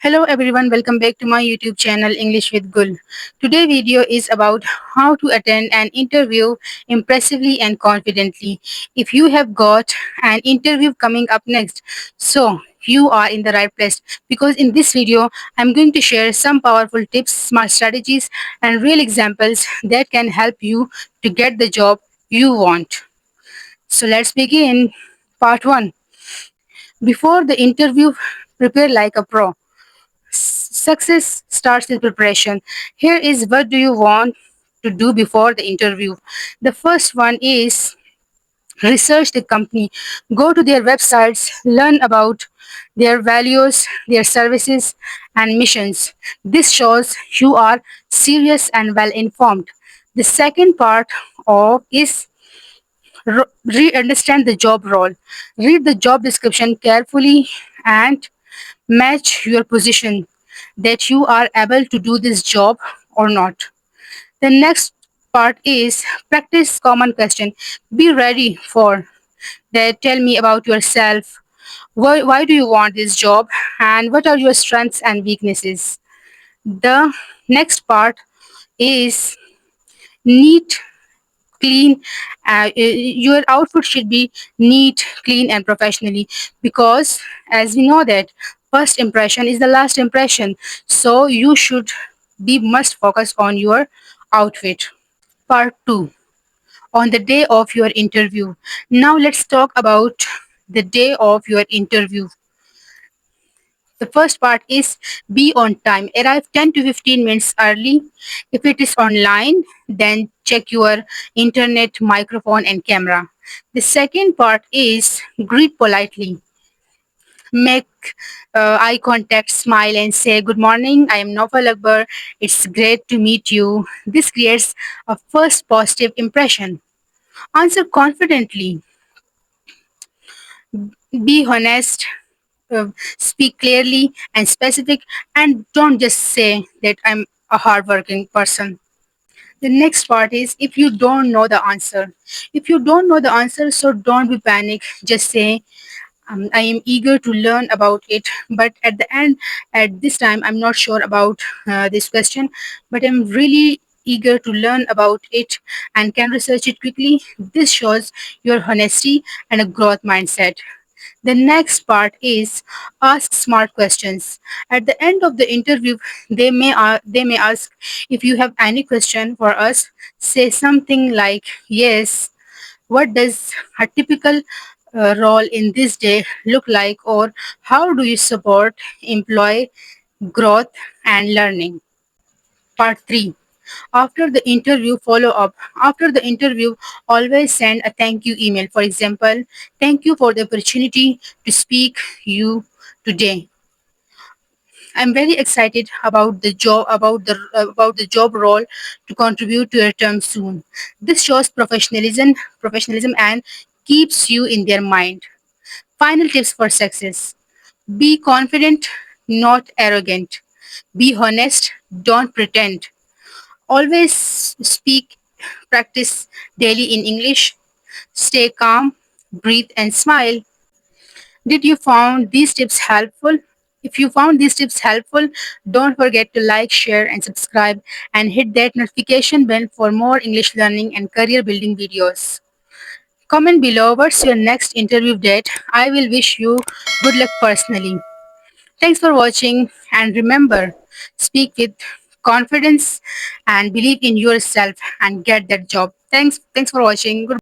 Hello everyone, welcome back to my YouTube channel English with Gul. Today video is about how to attend an interview impressively and confidently. If you have got an interview coming up next, so you are in the right place because in this video I'm going to share some powerful tips, smart strategies and real examples that can help you to get the job you want. So let's begin. Part 1. Before the interview, prepare like a pro. Success starts with preparation. Here is what do you want to do before the interview. The first one is research the company. Go to their websites, learn about their values, their services, and missions. This shows you are serious and well informed. The second part of is understand the job role. Read the job description carefully and match your position that you are able to do this job or not. The next part is practice common question. Be ready for that. Tell me about yourself. Why do you want this job? And what are your strengths and weaknesses? The next part is neat, clean. Your outfit should be neat, clean, and professionally because, as we know that first impression is the last impression. So you should be must focus on your outfit. Part 2, on the day of your interview. Now let's talk about the day of your interview. The first part is be on time. Arrive 10 to 15 minutes early. If it is online, then check your internet, microphone, and camera. The second part is greet politely. Make eye contact, smile, and say, "Good morning, I am Nofal Akbar. It's great to meet you." This creates a first positive impression. Answer confidently. Be honest, speak clearly and specific, and don't just say that I'm a hardworking person. The next part is if you don't know the answer. If you don't know the answer, so don't be panic. Just say, I am eager to learn about it, but at the end, at this time, I'm not sure about this question, but I'm really eager to learn about it and can research it quickly. This shows your honesty and a growth mindset. The next part is ask smart questions. At the end of the interview, they may ask if you have any question for us. Say something like, "Yes, what does a typical role in this day look like?" or "How do you support employee growth and learning?" Part 3. After the interview, follow up. After the interview, always send a thank you email. For example, "Thank you for the opportunity to speak you today. I'm very excited about the job role to contribute to your term soon." This shows professionalism and keeps you in their mind. Final tips for success. Be confident, not arrogant. Be honest, don't pretend. Always speak, practice daily in English. Stay calm, breathe and smile. Did you found these tips helpful? If you found these tips helpful, don't forget to like, share and subscribe and hit that notification bell for more English learning and career building videos. Comment below what's your next interview date. I will wish you good luck personally. Thanks for watching and remember, speak with confidence and believe in yourself and get that job. Thanks for watching. Goodbye.